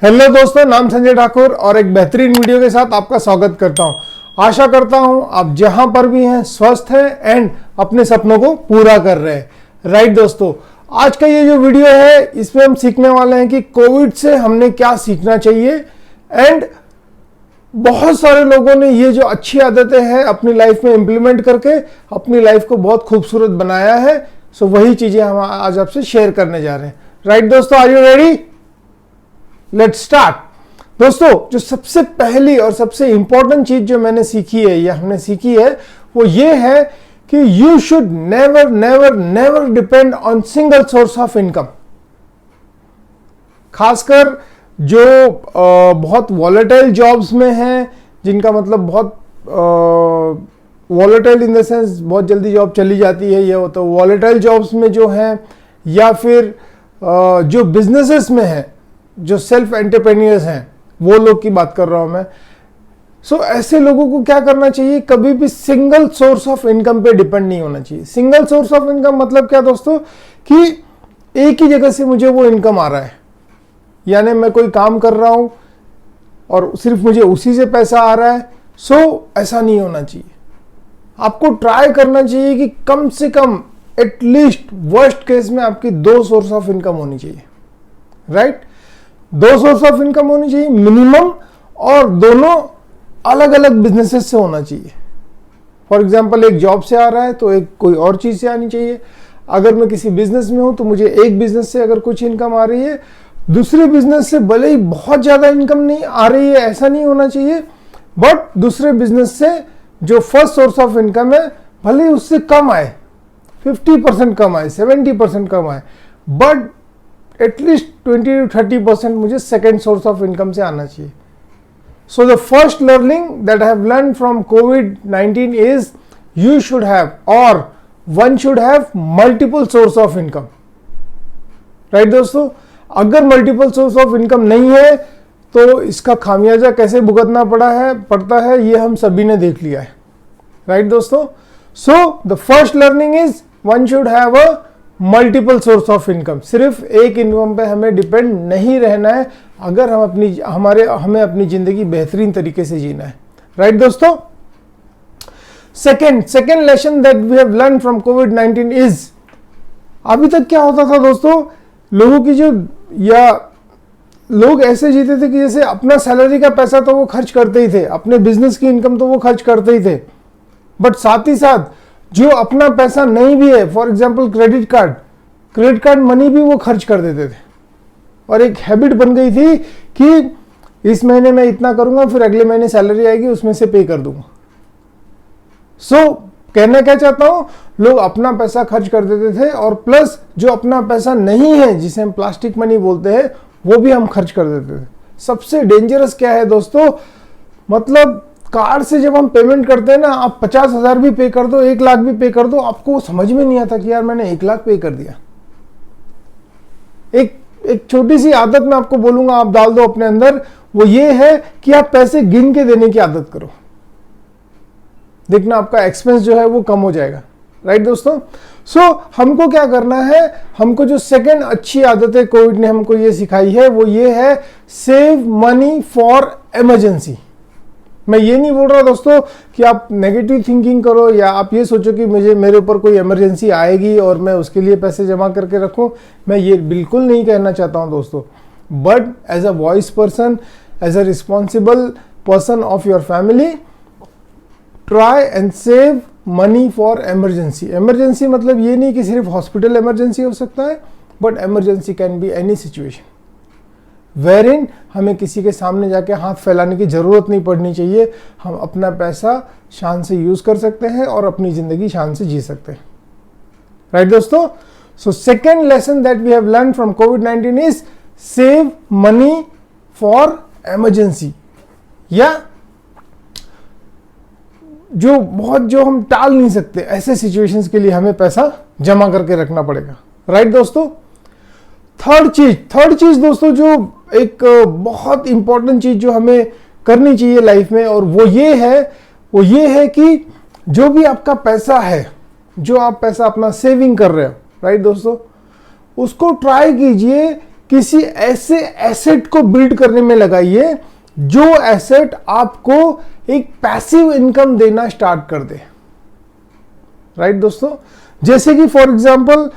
Hello दोस्तों, नाम संजय ठाकुर और एक बेहतरीन वीडियो के साथ आपका स्वागत करता हूं। आशा करता हूं आप जहां पर भी हैं स्वस्थ हैं एंड अपने सपनों को पूरा कर रहे हैं। राइट दोस्तों, आज का ये जो वीडियो है इसमें हम सीखने वाले हैं कि कोविड से हमने क्या सीखना चाहिए एंड बहुत सारे लोगों ने ये जो अच्छी आदतें हैं अपनी लाइफ में इंप्लीमेंट करके अपनी लाइफ को बहुत खूबसूरत बनाया है। सो वही चीजें हम आज आपसे शेयर करने जा रहे हैं। राइट दोस्तों, are you ready? Let's start. दोस्तों, जो सबसे पहली और सबसे इंपॉर्टेंट चीज जो मैंने सीखी है या हमने सीखी है वो ये है कि you should never never never depend on single source of income. खासकर जो बहुत वॉलेटाइल जॉब्स में हैं, जिनका मतलब बहुत वॉलेटाइल इन द सेंस बहुत जल्दी जॉब चली जाती है, ये तो वॉलेटाइल जॉब्स में जो हैं, या फिर जो बिजनेसेस में हैं, जो सेल्फ एंटरप्रेन्योर्स हैं, वो लोग की बात कर रहा हूं मैं। सो ऐसे लोगों को क्या करना चाहिए, कभी भी सिंगल सोर्स ऑफ इनकम पे डिपेंड नहीं होना चाहिए। सिंगल सोर्स ऑफ इनकम मतलब क्या दोस्तों, कि एक ही जगह से मुझे वो इनकम आ रहा है, यानी मैं कोई काम कर रहा हूं और सिर्फ मुझे उसी से पैसा आ रहा है। सो ऐसा नहीं होना चाहिए। आपको ट्राई करना चाहिए कि कम से कम एटलीस्ट वर्स्ट केस में आपकी दो सोर्स ऑफ इनकम होनी चाहिए। राइट, दो सोर्स ऑफ इनकम होनी चाहिए मिनिमम, और दोनों अलग अलग बिजनेसेस से होना चाहिए। फॉर एग्जांपल, एक जॉब से आ रहा है तो एक कोई और चीज से आनी चाहिए। अगर मैं किसी बिजनेस में हूं तो मुझे एक बिजनेस से अगर कुछ इनकम आ रही है, दूसरे बिजनेस से भले ही बहुत ज्यादा इनकम नहीं आ रही है, ऐसा नहीं होना चाहिए, बट दूसरे बिजनेस से जो फर्स्ट सोर्स ऑफ इनकम है भले ही उससे कम आए, 50% कम आए, 70% कम आए, बट एटलीस्ट 20 to 30% मुझे सेकेंड सोर्स ऑफ इनकम से आना चाहिए। So the first learning that I have learn from COVID-19 is you should have, और one should have multiple source of income. Right दोस्तों, अगर मल्टीपल सोर्स ऑफ इनकम नहीं है तो इसका खामियाजा कैसे भुगतना पड़ता है ये हम सभी ने देख लिया है। राइट दोस्तों, सो the first learning is one should have a multiple source of income. सिर्फ एक इनकम पे हमें डिपेंड नहीं रहना है अगर हमें अपनी जिंदगी बेहतरीन तरीके से जीना है। राइट दोस्तों, second lesson that we have learn from COVID-19 is, अभी तक क्या होता था दोस्तों, लोगों की लोग ऐसे जीते थे कि जैसे अपना सैलरी का पैसा तो वो खर्च करते ही थे, अपने बिजनेस की इनकम तो वो खर्च करते ही थे, बट साथ ही साथ जो अपना पैसा नहीं भी है, for example credit card money भी वो खर्च कर देते थे। और एक हैबिट बन गई थी कि इस महीने मैं इतना करूंगा, फिर अगले महीने सैलरी आएगी उसमें से पे कर दूंगा। सो कहना क्या चाहता हूं, लोग अपना पैसा खर्च कर देते थे, और प्लस जो अपना पैसा नहीं है, जिसे हम प्लास्टिक मनी बोलते हैं, वो भी हम खर्च कर देते थे। सबसे डेंजरस क्या है दोस्तों, मतलब कार्ड से जब हम पेमेंट करते हैं ना, आप 50,000 भी पे कर दो, 1 लाख भी पे कर दो, आपको समझ में नहीं आता कि यार मैंने 1 लाख पे कर दिया। एक छोटी सी आदत मैं आपको बोलूंगा, आप डाल दो अपने अंदर, वो ये है कि आप पैसे गिन के देने की आदत करो। देखना आपका एक्सपेंस जो है वो कम हो जाएगा। राइट दोस्तों, सो हमको क्या करना है, हमको जो सेकंड अच्छी आदत है कोविड ने हमको ये सिखाई है वो ये है, सेव मनी फॉर इमरजेंसी। मैं ये नहीं बोल रहा दोस्तों कि आप नेगेटिव थिंकिंग करो या आप ये सोचो कि मेरे ऊपर कोई इमरजेंसी आएगी और मैं उसके लिए पैसे जमा करके रखूं, मैं ये बिल्कुल नहीं कहना चाहता हूं दोस्तों। But as a voice person, as a responsible person of your family, try and save money for emergency. Emergency मतलब ये नहीं कि सिर्फ हॉस्पिटल इमरजेंसी हो सकता है, but emergency can be any situation wherein हमें किसी के सामने जाके हाथ फैलाने की जरूरत नहीं पड़नी चाहिए। हम अपना पैसा शान से यूज कर सकते हैं और अपनी जिंदगी शान से जी सकते हैं। राइट दोस्तों, so second lesson that we have learn from COVID-19 is save money for emergency, या जो हम टाल नहीं सकते, ऐसे सिचुएशंस के लिए हमें पैसा जमा करके रखना पड़ेगा। राइट दोस्तों, थर्ड चीज दोस्तों, जो एक बहुत इंपॉर्टेंट चीज जो हमें करनी चाहिए लाइफ में, और वो ये है कि जो भी आपका पैसा है, जो आप पैसा अपना सेविंग कर रहे हो, राइट दोस्तों, उसको ट्राई कीजिए किसी ऐसे एसेट को बिल्ड करने में लगाइए जो एसेट आपको एक पैसिव इनकम देना स्टार्ट कर दे। राइट दोस्तों, जैसे कि फॉर एग्जांपल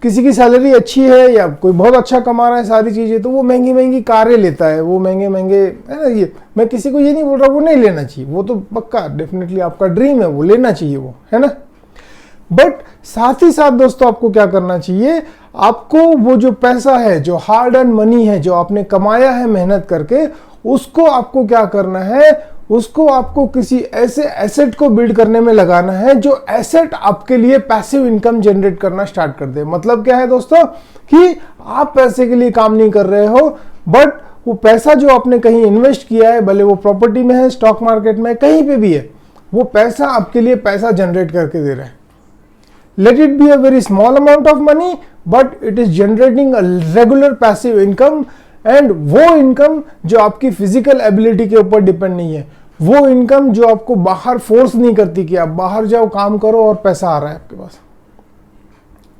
किसी की सैलरी अच्छी है या कोई बहुत अच्छा कमा रहा है सारी चीजें, तो वो महंगी महंगी कारें लेता है, वो महंगे महंगे, है ना। ये मैं किसी को ये नहीं बोल रहा वो नहीं लेना चाहिए, वो तो पक्का डेफिनेटली आपका ड्रीम है, वो लेना चाहिए, वो है ना। बट साथ ही साथ दोस्तों आपको क्या करना चाहिए, आपको वो जो पैसा है, जो हार्ड अर्न मनी है, जो आपने कमाया है मेहनत करके, उसको आपको क्या करना है, उसको आपको किसी ऐसे एसेट को बिल्ड करने में लगाना है जो एसेट आपके लिए पैसिव इनकम जनरेट करना स्टार्ट कर दे। मतलब क्या है दोस्तों कि आप पैसे के लिए काम नहीं कर रहे हो, बट वो पैसा जो आपने कहीं इन्वेस्ट किया है, भले वो प्रॉपर्टी में है, स्टॉक मार्केट में, कहीं पे भी है, वो पैसा आपके लिए पैसा जनरेट करके दे रहा है। Let it be a very small amount of money, but it is generating a regular passive income, and वो इनकम जो आपकी फिजिकल एबिलिटी के ऊपर डिपेंड नहीं है, वो इनकम जो आपको बाहर फोर्स नहीं करती कि आप बाहर जाओ काम करो और पैसा आ रहा है आपके पास।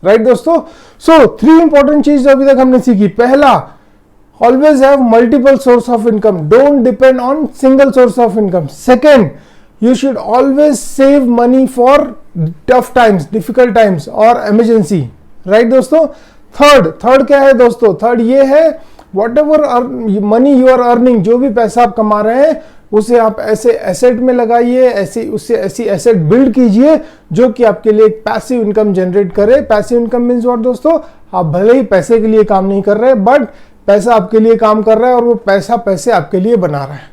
राइट दोस्तों, सो 3 इंपॉर्टेंट चीज अभी तक हमने सीखी। पहला, always have multiple source of income, don't depend on single source of income. Second, you should always save money for tough times, difficult times और emergency। right दोस्तों, थर्ड क्या है दोस्तों, थर्ड ये है, whatever money you are earning, जो भी पैसा आप कमा रहे हैं उसे आप ऐसे एसेट में लगाइए, ऐसी एसेट बिल्ड कीजिए जो कि आपके लिए एक पैसिव इनकम जनरेट करे। पैसिव इनकम मीन्स व्हाट दोस्तों, आप भले ही पैसे के लिए काम नहीं कर रहे, बट पैसा आपके लिए काम कर रहा है और वो पैसे आपके लिए बना रहा है।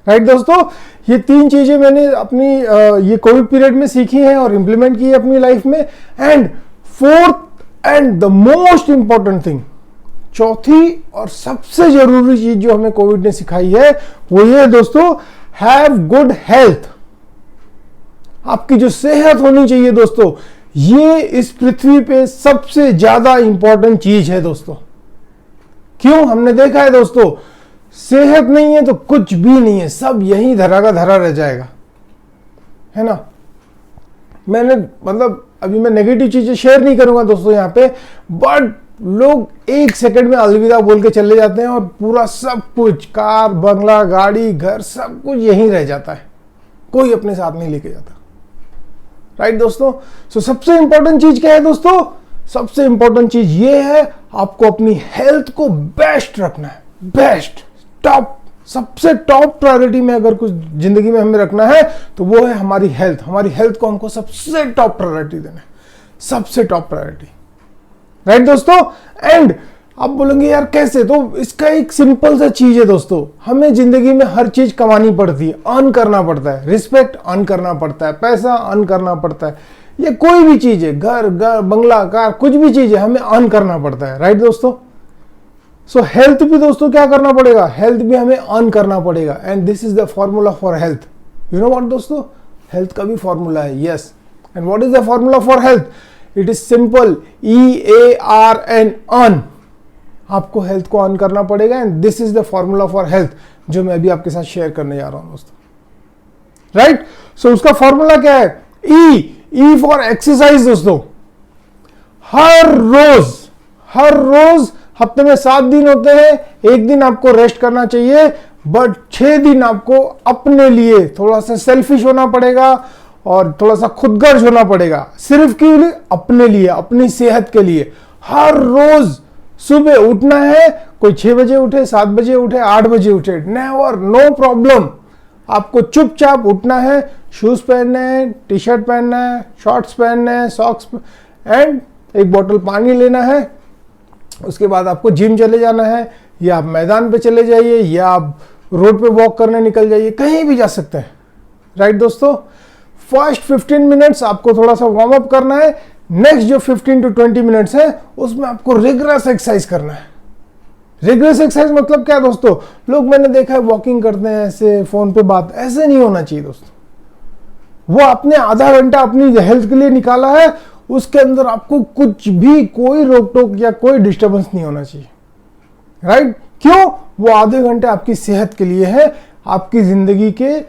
राइट दोस्तों, ये 3 चीजें मैंने अपनी ये कोविड पीरियड में सीखी हैं और इंप्लीमेंट की है अपनी लाइफ में। And fourth and the most important thing, चौथी और सबसे जरूरी चीज जो हमें कोविड ने सिखाई है वो ये है दोस्तों, हैव गुड हेल्थ। आपकी जो सेहत होनी चाहिए दोस्तों, ये इस पृथ्वी पे सबसे ज्यादा इंपॉर्टेंट चीज है दोस्तों। क्यों? हमने देखा है दोस्तों, सेहत नहीं है तो कुछ भी नहीं है, सब यही धरा का धरा रह जाएगा, है ना। मैंने मतलब अभी मैं नेगेटिव चीजें शेयर नहीं करूंगा दोस्तों यहाँ पे, बट लोग 1 सेकंड में अलविदा बोल के चले जाते हैं और पूरा सब कुछ, कार, बंगला, गाड़ी, घर, सब कुछ यहीं रह जाता है, कोई अपने साथ नहीं लेके जाता। राइट दोस्तों, सो सबसे इंपॉर्टेंट चीज क्या है दोस्तों, सबसे इंपॉर्टेंट चीज ये है, आपको अपनी हेल्थ को बेस्ट रखना है, बेस्ट, टॉप, सबसे टॉप प्रायोरिटी में अगर कुछ जिंदगी में हमें रखना है तो वो है हमारी हेल्थ। हमारी हेल्थ को हमको सबसे टॉप प्रायोरिटी देना है, सबसे टॉप प्रायोरिटी। राइट दोस्तों, एंड आप बोलेंगे यार कैसे, तो इसका एक सिंपल सा चीज है दोस्तों, हमें जिंदगी में हर चीज कमानी पड़ती है, अर्न करना पड़ता है, रिस्पेक्ट अर्न करना पड़ता है, पैसा अर्न करना पड़ता है, ये कोई भी चीज है, घर बंगला, कार, कुछ भी चीज है, हमें अर्न करना पड़ता है। राइट दोस्तों, सो हेल्थ भी दोस्तों क्या करना पड़ेगा, हेल्थ भी हमें अर्न करना पड़ेगा। And this is the formula for health. You know what दोस्तों, हेल्थ का भी फॉर्मूला है, yes. And what is the formula for health, it is simple, EARN, earn. आपको हेल्थ को अर्न करना पड़ेगा, and this is the formula for health जो मैं अभी आपके साथ शेयर करने जा रहा हूं दोस्तों। राइट, सो उसका फॉर्मूला क्या है, E फॉर एक्सरसाइज दोस्तों। हर रोज हफ्ते में 7 दिन होते हैं, 1 दिन आपको रेस्ट करना चाहिए, बट 6 दिन आपको अपने लिए थोड़ा सा सेल्फिश होना पड़ेगा और थोड़ा सा खुदगर्ज होना पड़ेगा। सिर्फ क्यों लिए, अपने लिए, अपनी सेहत के लिए। हर रोज सुबह उठना है, कोई 6 बजे उठे, 7 बजे उठे, 8 बजे उठे, नेवर, नो प्रॉब्लम। आपको चुपचाप उठना है, शूज पहनने हैं, टी शर्ट पहनना है, शॉर्ट्स पहनने हैं, सॉक्स, एंड एक बोतल पानी लेना है। उसके बाद आपको जिम चले जाना है, या आप मैदान पे चले जाइए, या आप रोड पे वॉक करने निकल जाइए, कहीं भी जा सकते हैं। राइट दोस्तों, फर्स्ट 15 मिनट्स आपको थोड़ा सा वार्म अप करना है, नेक्स्ट जो 15 to 20 मिनट्स है उसमें आपको रिगरस एक्सरसाइज करना है। रिगरस एक्सरसाइज मतलब क्या दोस्तों, लोग मैंने देखा है वॉकिंग करते हैं ऐसे फोन पे बात, ऐसे नहीं होना चाहिए दोस्तों। वो आपने आधा घंटा अपनी हेल्थ के लिए निकाला है, उसके अंदर आपको कुछ भी, कोई रोक टोक या कोई डिस्टर्बेंस नहीं होना चाहिए। राइट, क्यों? वो आधे घंटे आपकी सेहत के लिए है, आपकी जिंदगी के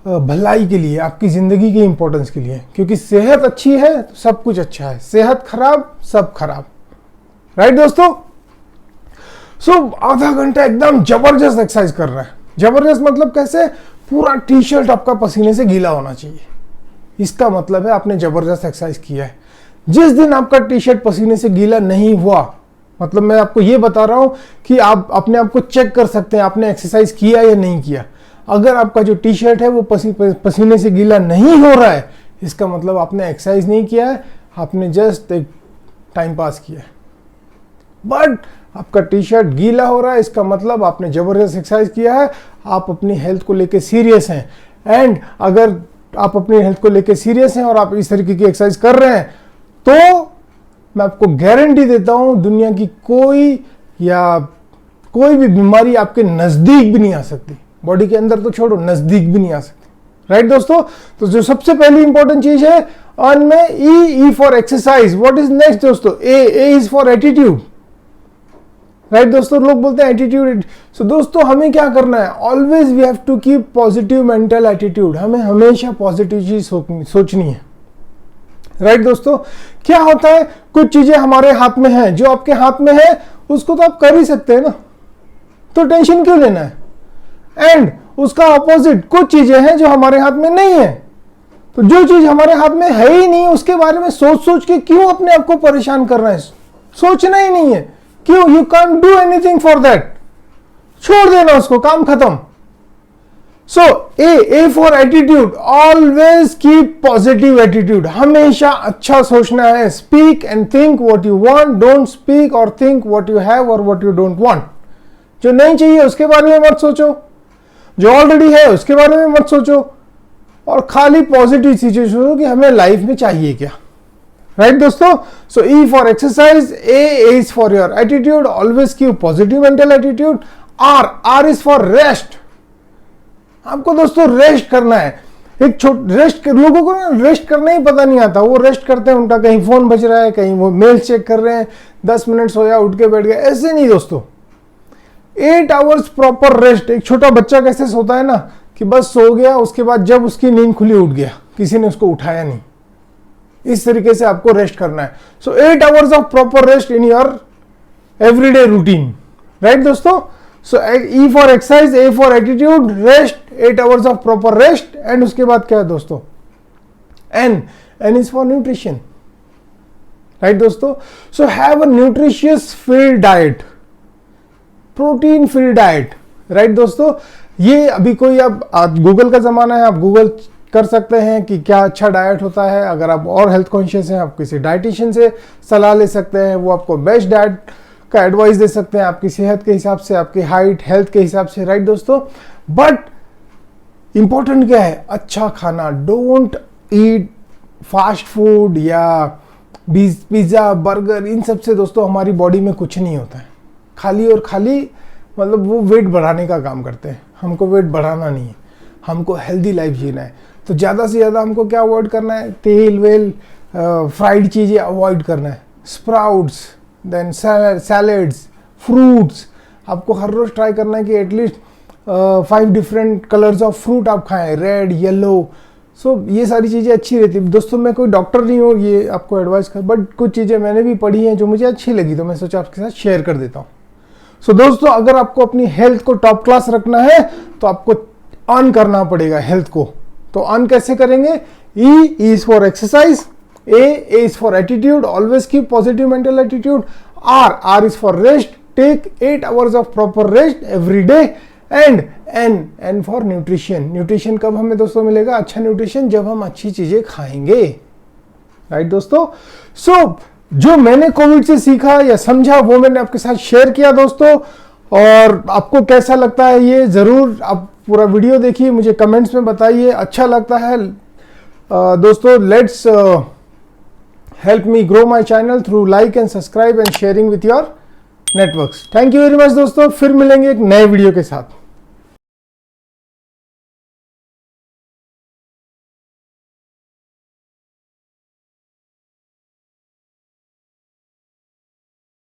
भलाई के लिए, आपकी जिंदगी के इंपॉर्टेंस के लिए। क्योंकि सेहत अच्छी है तो सब कुछ अच्छा है, सेहत खराब सब खराब। राइट दोस्तों, आधा घंटा एकदम जबरदस्त एक्सरसाइज कर रहा है। जबरदस्त मतलब कैसे? पूरा टी शर्ट आपका पसीने से गीला होना चाहिए, इसका मतलब है आपने जबरदस्त एक्सरसाइज किया है। जिस दिन आपका टी शर्ट पसीने से गीला नहीं हुआ, मतलब मैं आपको ये बता रहा हूं कि आप अपने आप को चेक कर सकते हैं आपने एक्सरसाइज किया या नहीं किया। अगर आपका जो टी शर्ट है वो पसीने से गीला नहीं हो रहा है, इसका मतलब आपने एक्सरसाइज नहीं किया है, आपने जस्ट एक टाइम पास किया है। बट आपका टी शर्ट गीला हो रहा है, इसका मतलब आपने जबरदस्त एक्सरसाइज किया है, आप अपनी हेल्थ को लेके सीरियस हैं। एंड अगर आप अपनी हेल्थ को लेके सीरियस हैं और आप इस तरीके की एक्सरसाइज कर रहे हैं, तो मैं आपको गारंटी देता हूं दुनिया की कोई भी बीमारी आपके नजदीक भी नहीं आ सकती। बॉडी के अंदर तो छोड़ो, नजदीक भी नहीं आ सकती। राइट दोस्तों? तो जो सबसे पहली इंपॉर्टेंट चीज है ऑन में ई for exercise. What is next दोस्तों? ए इज फॉर एटीट्यूड। राइट दोस्तों? लोग बोलते हैं एटीट्यूड। सो दोस्तों हमें क्या करना है? Always we have to keep positive mental attitude. हमें हमेशा पॉजिटिव चीज सोचनी है। राइट दोस्तों? क्या होता है, कुछ चीजें हमारे हाथ में हैं, जो आपके हाथ में है उसको तो आप कर ही सकते हैं ना, तो टेंशन क्यों लेना है? एंड उसका ऑपोजिट कुछ चीजें हैं जो हमारे हाथ में नहीं है, तो जो चीज हमारे हाथ में है ही नहीं उसके बारे में सोच के क्यों अपने आप को परेशान करना है? सोचना ही नहीं है, क्यों? You can't do anything for that, छोड़ देना उसको, काम खत्म। So A for attitude, always keep positive attitude. हमेशा अच्छा सोचना है। Speak and think what you want, don't speak और थिंक व्हाट यू हैव और व्हाट यू डोंट वांट। जो नहीं चाहिए उसके बारे में मत सोचो, जो ऑलरेडी है उसके बारे में मत सोचो, और खाली पॉजिटिव चीजें सोचो कि हमें लाइफ में चाहिए क्या। राइट दोस्तों? So E for exercise, A is for your attitude, always keep positive mental attitude. R is for rest. आपको दोस्तों रेस्ट करना है। लोगों को ना रेस्ट करना ही पता नहीं आता। वो रेस्ट करते हैं, उनका कहीं फोन बज रहा है, कहीं वो मेल चेक कर रहे हैं, 10 मिनट सोया उठ के बैठ गए। ऐसे नहीं दोस्तों, 8 आवर्स प्रॉपर रेस्ट। एक छोटा बच्चा कैसे सोता है ना, कि बस सो गया, उसके बाद जब उसकी नींद खुली उठ गया, किसी ने उसको उठाया नहीं। इस तरीके से आपको रेस्ट करना है। So 8 hours of proper rest in your everyday routine. Right दोस्तों? So E for exercise, A for attitude, rest, 8 hours of proper rest. And उसके बाद क्या है दोस्तों? N is for nutrition. Right दोस्तों? So have a nutritious filled diet, protein filled diet. Right दोस्तों? ये अभी कोई अब गूगल का जमाना है, आप गूगल कर सकते हैं कि क्या अच्छा डाइट होता है। अगर आप और हेल्थ कॉन्शियस हैं, आप किसी डाइटिशियन से सलाह ले सकते हैं, वो आपको बेस्ट डाइट का एडवाइस दे सकते हैं आपकी सेहत के हिसाब से, आपकी हाइट हेल्थ के हिसाब से। राइट दोस्तों? बट इंपॉर्टेंट क्या है? अच्छा खाना। डोंट ईट फास्ट फूड या पिज्जा बर्गर। इन सब से दोस्तों हमारी बॉडी में कुछ नहीं होता है, खाली और खाली मतलब वो वेट बढ़ाने का काम करते हैं। हमको वेट बढ़ाना नहीं है, हमको हेल्दी लाइफ जीना है। तो ज़्यादा से ज़्यादा हमको क्या अवॉइड करना है? तेल वेल फ्राइड चीज़ें अवॉइड करना है। Sprouts, then salads, fruits. आपको हर रोज़ ट्राई करना है कि at least 5 different colours of fruit आप खाएं, रेड, येलो। सो ये सारी चीज़ें अच्छी रहती है दोस्तों। मैं कोई डॉक्टर नहीं हूँ ये आपको एडवाइस कर, बट कुछ चीज़ें मैंने भी पढ़ी हैं जो मुझे अच्छी लगी, तो मैं सोचा आपके साथ शेयर कर देता हूँ। सो दोस्तों अगर आपको अपनी हेल्थ को टॉप क्लास रखना है तो आपको अर्न करना पड़ेगा हेल्थ को। तो अर्न कैसे करेंगे? E is for exercise, A is for attitude, always keep positive mental attitude. R is for rest, take 8 hours of proper rest every day. And N for nutrition. Nutrition कब हमें दोस्तों मिलेगा? अच्छा nutrition जब हम अच्छी चीजें खाएंगे। राइट दोस्तों? सो जो मैंने कोविड से सीखा या समझा वो मैंने आपके साथ शेयर किया दोस्तों। और आपको कैसा लगता है ये जरूर आप पूरा वीडियो देखिए, मुझे कमेंट्स में बताइए अच्छा लगता है। दोस्तों let's help me grow my channel through like and subscribe and sharing with your networks. Thank you very much दोस्तों, फिर मिलेंगे एक नए वीडियो के साथ।